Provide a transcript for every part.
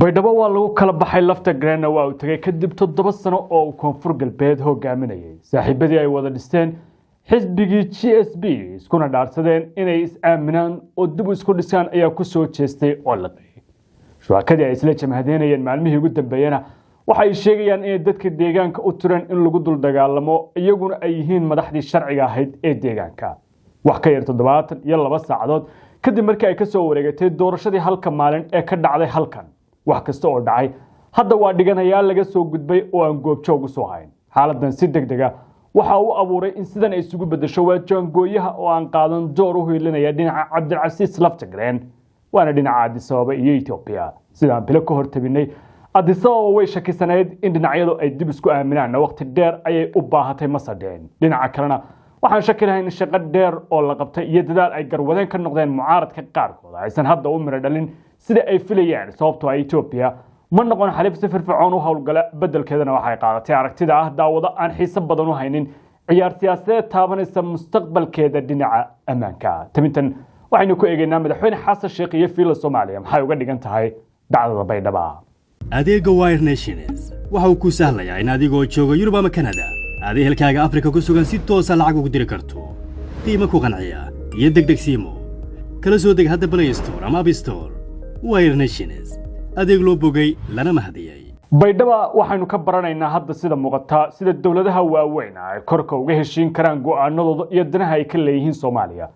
baydhabo waa lagu kala baxay lafta Greenna waa uu tagay kadib 7 sano oo koonfur galbeed hogaaminayay saaxiibadii ay wada dhisteen xisbigii GSB iskuna dhaarsadeen inay is aaminaan oo dib isku dhisaan ayaa ku soo jeestay oo la qeeyay shaqadii ay isla jamaadeynayeen maalmihii ugu dambeeyana waxay sheegayaan in dadka deegaanka u tiran in lagu dul dagaalamo iyaguna ay yihiin madaxdii sharciga ahayd ee deegaanka wax ka yar 72 saacadood kadib markii ay ka soo wareegatay doorashadii halka maalin ee ka dhacday halkan wax kasta oo dhacay hadda waa dhiganayaal laga soo gudbay oo aan goobjoog u soo hayn xaaladan si degdeg ah waxa uu abuuray in sidan ay isugu bedesho waajangooyaha oo aan qaadan door u heelinaya dhinaca Cabdilcasiis Laftagreen waana dhinaca Addis Ababa iyo Ethiopia sidaan bilo ka hortabinay Addis Ababa way shakisaneed in dhinacyadu ay dib isku aaminaan waqti dheer ayay u baahatay masadeen dhinaca kalena waxaan shakirahay in shaqo dheer oo la qabtay iyo dadaal ay garwadeen ka noqdeen mucaaradka qaarkood aysan hadda u miro dhalin sida ay filayaan sababtoo ah Ethiopia ma noqon xalif si firfircoon u hawlgala bedelkeedana waxay qaadatay aragtida ah daawada aan xiiso badan u haynin ciyaar siyaasadeed taabanaysa mustaqbalkeeda dhinaca ammaanka tamintan waxaynu ku eegaynaa madaxweyne xasan sheekh iyo fiila Soomaaliya maxay uga dhigan tahay dhacdada Baydhabo adeega Wire Nations waxa uu ku sahlayaa in adigoo jooga Yurub ama Canada aad ehelkaaga Afrika ku sugan si toos ah lacag ugu diri karto qiimo ku qanciya iyo degdeg siimo kala soo deg hadda Play Store ama App Store Wire Nations adeeg loo bogay lana mahadiyay Baydhabo waxaanu ka baranaynaa hadda sida muuqata sida dawladaha waaweyn ay korka uga heshiin karaan go'aanadooda iyo danaha ay ka leeyihiin Soomaaliya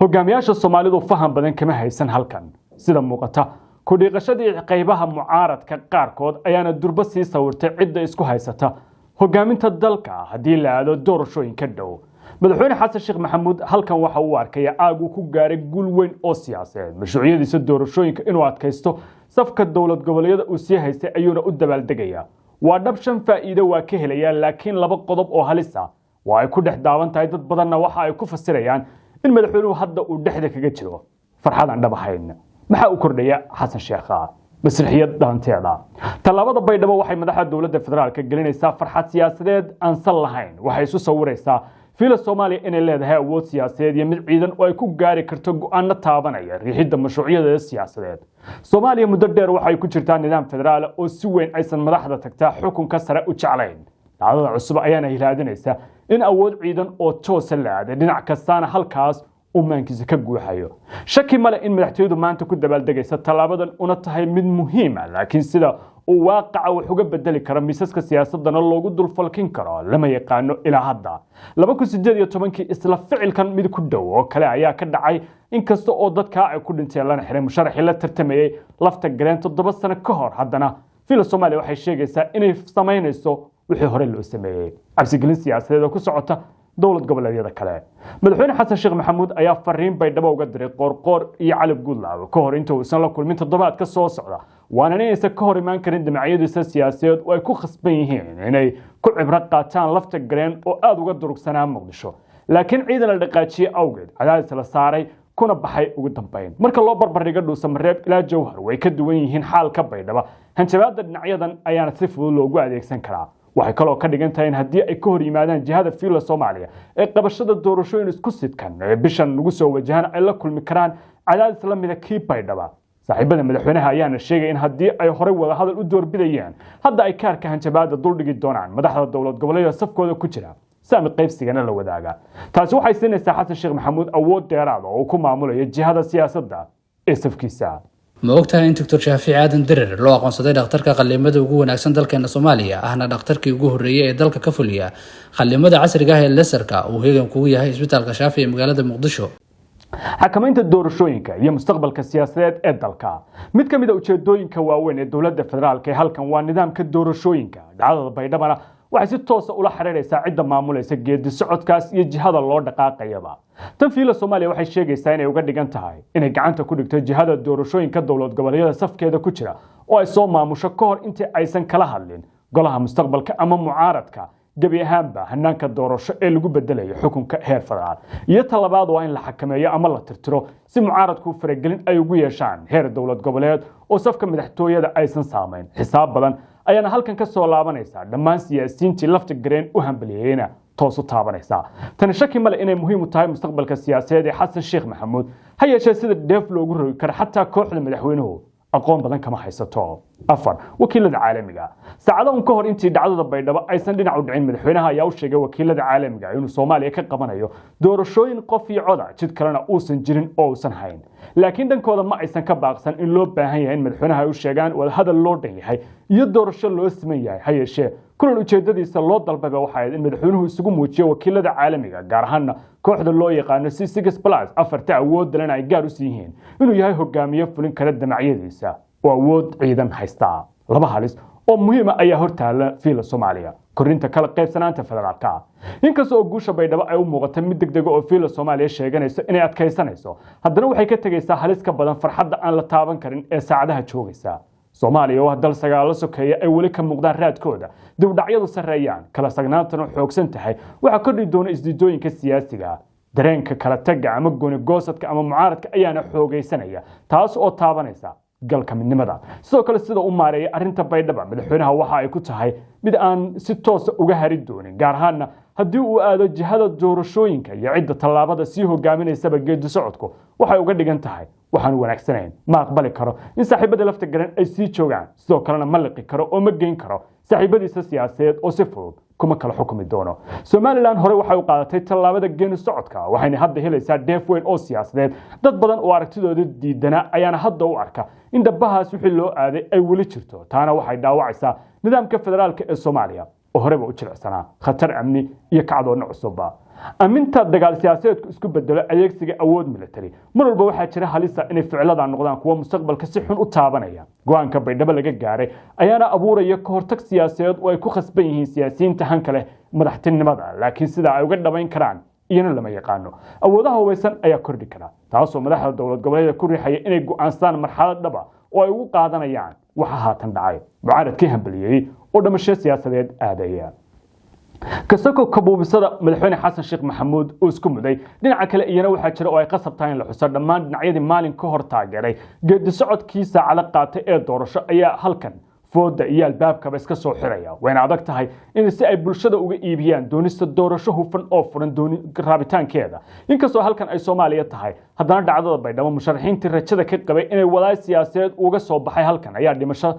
hogaamiyaasha Soomaalidu faham badan kama haysan halkan sida muuqata ku dhiiqashadii qaybaha mucaaradka qaarkood ayaana durba sii sawirtay cidda isku haysata hogaaminta dalka hadii la aado doorashooyinka dhow madaxweyne xasan sheekh maxamuud halkan waxa uu arkay aag uu ku gaaray guul weyn oo siyaasadeed mashruucyadiisa doorashooyinka inuu adkaysto safka dawlad goboleedyada uu sii haystay ayuuna u dabaaldegaya waa dhabshan faa'iido waa ka helaya laakiin laba qodob oo halis ah waa ay ku dhex daawan tahay dad badanna waxa ay ku fasirayaan in madaxweynuhu hadda uu dhexda kaga jiro farxadan dhab ahayn maxaa u kordhaya xasan sheekh masraxiyad dhaanteeda talaabada Baydhabo waxay madaxda dawladda federaalka gelinaysaa farxad siyaasadeed aan sal lahayn waxay isu sawiraysaa fiila Soomaaliya inay leedahay awood siyaasadeed iyo mid ciidan oo ay ku gaari karto go'aano taabanaya riixidda mashruucyada siyaasadeed Soomaaliya muddo dheer waxay ku jirtaa nidaam federaal oo si weyn aysan madaxda tagtaa xukunka sare u jeclayn dhacdada cusub ayaana hilaadinaysa in awood ciidan oo toos ah dhinac kastaana halkaas umaankiisa ka guuxayo shaki male in madaxtooyadu maanta ku dabaaldegaysa talaabadan una tahay mid muhiim ah laakiin sida uu waaqaca wax uga bedeli karo miisaska siyaasadana loogu dul falkin karo lama yaqaano ilaa hadda 2018 isla ficilkan mid ku dhow oo kale ayaa ka dhacay inkasta oo dadka ay ku dhinteen lana xiray musharaxii la tartamayay Laftagreen 7 sano ka hor haddana fiila Soomaaliya waxay sheegaysaa inay sameynayso wixii hore loo sameeyay cabsigelin siyaasadeed oo ku socota dawlad goboleedyada kale madaxweyne xasan sheekh maxamuud ayaa fariin Baydhabo uga diray qoorqoor iyo cali guudlaaw ka hor inta uusan la kulmin toddobaadka soo socda waana inaysan ka hor imaan karin damacyadiisa siyaasadeed oo ay ku khasban yihiin inay ku cibro qaataan Laftagreen oo aad uga durugsanaa Muqdisho laakiin ciidan la dhaqaajiyay awgeed cadaadis la saaray kuna baxay ugu dambeyn marka loo barbardhigo Dhuusamareeb ilaa Jowhar way ka duwan yihiin xaalka Baydhabo hanjabaadda dhinacyadan ayaana si fudud loogu adeegsan karaa waxay kaloo ka dhigan tahay in haddii ay ka hor yimaadaan jihada fiila Soomaaliya ee qabashada doorashooyin isku sidkan ee bishan lagu soo wajahan ay la kulmi karaan cadaadis la mid ah kii Baydhabo saaxiibada madaxweynaha ayaana sheegay in haddii ay hore wada hadal u doorbidayaan hadda ay kaarka hanjabaadda dul dhigi doonaan madaxda dawlad goboleedyada safkooda ku jira saami qaybsigana la wadaaga taasi waxay siinaysaa xasan sheekh maxamuud awood dheeraad oo ku maamulayo jihada siyaasadda ee safkiisa ma ogtahay in Dr. Shaafici Aadan Dirir loo aqoonsaday dhakhtarka qalliimada ugu wanaagsan dalkeena Soomaaliya ahna dhakhtarkii ugu horeeyay ee dalka ka fuliya qalliimada casriga ah ee laserka uu heegan kugu yahay isbitaalka Shaafici ee magaalada Muqdisho xakamaynta doorashooyinka iyo mustaqbalka siyaasadeed ee dalka mid ka mid ah ujeedooyinka waaweyn ee dawladda federaalka ee halkan waa nidaamka doorashooyinka dhacdada Baydhabo waxay si toos ah ula xiriiraysaa cidda maamulaysa geedi socodkaas iyo jihada loo dhaqaaqayaba tan fiila Soomaaliya waxay sheegaysaa inay uga dhigan tahay inay gacanta ku dhigto jihada doorashooyinka dawlad goboleedyada safkeeda ku jira oo ay soo maamusho ka hor intii aysan kala hadlin golaha mustaqbalka ama mucaaradka gabi ahaanba hanaanka doorasho ee lagu bedelayo xukunka heer federaal iyo talabaad waa in la xakameeyo ama la tirtiro si mucaaradku faragelin ay ugu yeeshaan heer dawlad goboleed oo safka madaxtooyada aysan saameyn xisaab badan ayaana halkan ka soo laabanaysa dhammaan siyaasiyiintii Laftagreen u hambalyeeyayna toos u taabanaysa tan shaki male inay muhiim u tahay mustaqbalka siyaasadeed ee xasan sheekh maxamuud ha yeeshee sida dheef loogu rogi karo xataa kooxda madaxweynuhu aqoon badan kama haysato. 4 wakiilada caalamiga saacado un ka hor intii dhacdada Baydhabo aysan dhinac u dhicin madaxweynaha ayaa u sheegay wakiilada caalamiga inuu Soomaaliya ka qabanayo doorashooyin qof iyo cod jid kalena uusan jirin oo uusan hayn laakiin dhankooda ma aysan ka baaqsan in loo baahan yahay in madaxweynaha ay u sheegaan wada hadal loo dhan yahay iyo doorasho loo siman yahay hayeeshee kulul ujeedadiisa loo dalbay waxa ay in madaxweynuhu isugu muujiyo wakiilada caalamiga gaar ahaan kooxda loo yaqaan C6+ afarta awood dalana ay gaar u siiyeen inuu yahay hogaamiye fulin kara damacyadiisa oo awood ciidan haysta laba halis oo muhiim ah ayaa hortaala fiila Soomaaliya korinta kala qaybsanaanta federaalka inkastoo guusha Baydhabo ay u muuqatay mid degdeg oo fiila Soomaaliya sheeganayso inay adkaysanayso haddana waxay ka tagaysaa halis ka badan farxadda aan la taaban karin ee saacadaha joogaysa Soomaaliya oo dal sagaal sokeeya ay wali ka muuqdaan raadkooda dib dhacyadu sareeyaan kala sagnaantana xoogsan tahay waxa kordhi doona isdiidooyinka siyaasiga dareenka kala taga ama gooni goosadka ama mucaaradka ayaana xoogaysanaya taas oo taabanaysa galka midnimada sidoo kale sida uu maareeyay arinta Baydhabo madaxweynaha waxa ay ku tahay mid aan si toos uga hari doonin gaar ahaan haddii uu aado jihada doorashooyinka iyo cidda tallaabada si hogaaminaysa geedi socodku waxay uga dhigan tahay waxaan wanaagsanayn ma aqbali karo in saaxiibada lafta garan ay sii joogaan sidoo kalena ma liqi karo oo ma geyn karo saaxiibadiisa siyaasadeed oo si fudud kuma kala xukumi doono Somaliland hore waxay u qaadatay tallaabada geedi socodka waxayna hadda helaysaa deef weyn oo siyaasadeed dad badan oo aragtidooda diidana ayaana hadda u arka in dhabahaas wixii loo aaday ay wali jirto taana waxay dhaawacaysaa nidaamka federaalka ee Soomaaliya oo horeba u jilicsanaa khatar amni iyo kacdoon cusub aminta dagaal siyaasadeedku isku bedelo adeegsiga awood military mar walba waxa jira halisa inay ficilada noqdaan kuwa mustaqbalka si xun u taabanaya go'aanka Baydhabo laga gaaray ayaana abuuraya ka hortag siyaasadeed oo ay ku khasban yihiin siyaasiyiinta hanka leh madaxtinimada laakiin sida ay uga dhabayn karaan iyana lama yaqaano awoodaha weysan ayaa kordhi kara taasoo madaxda dawlad goboleedka ku riixaya inay go'aanstaan marxalad dhaba oo ay ugu qaadanayaan waxa haatan dhacay mucaaradkii hambaliyay oo dhamasho siyaasadeed aadaya kasoo kabuubisada madaxweyne Xasan Sheekh Maxamuud oo isku muday dhinaca kale iyana waxa jira oo ay qasab tahay in la xuso dhammaan dhinacyadii maalin ka hor taageeray geedi socodkiisa cala qaatay ee doorasho ayaa halkan fooda iyo albaabka iska soo xiraya wayna adag tahay in si ay bulshada uga iibiyaan doonista doorasho hufan oo furan raabitaankeeda inkastoo halkan ay Soomaaliya tahay haddana dhacdada Baydhabo musharaxiintii rajada ka qabay inay walaal siyaasadeed uga soo baxay halkan ayaa dhimasho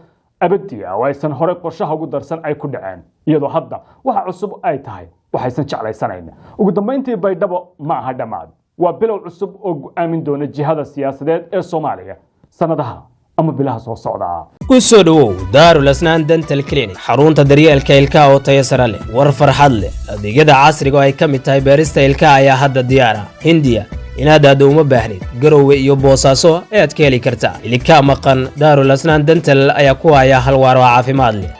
abadiya oo aysan hore qorshaha ugu darsan ay ku dhaceen iyadoo hadda waxa cusub ay tahay waxaysan jeclaysanayna ugu dambeyntii Baydhabo ma aha dhamaad waa bilow cusub oo go'aamin doona jihada siyaasadeed ee Soomaaliya sanadaha ama bilaha soo socda ku soo dhawow Daarul Asnaan Dental Clinic xarunta daryeelka ilkaha oo tayo sare leh war farxad leh adeegyada casriga oo ay ka mid tahay beerista ilkaha ayaa hadda diyaar ah Hindiya inaad aad uma baahnid Garowe iyo Boosaaso aad ka heli kartaa ilka maqan Daarul Asnaan Dental ayaa ku haya hal waar oo caafimaad leh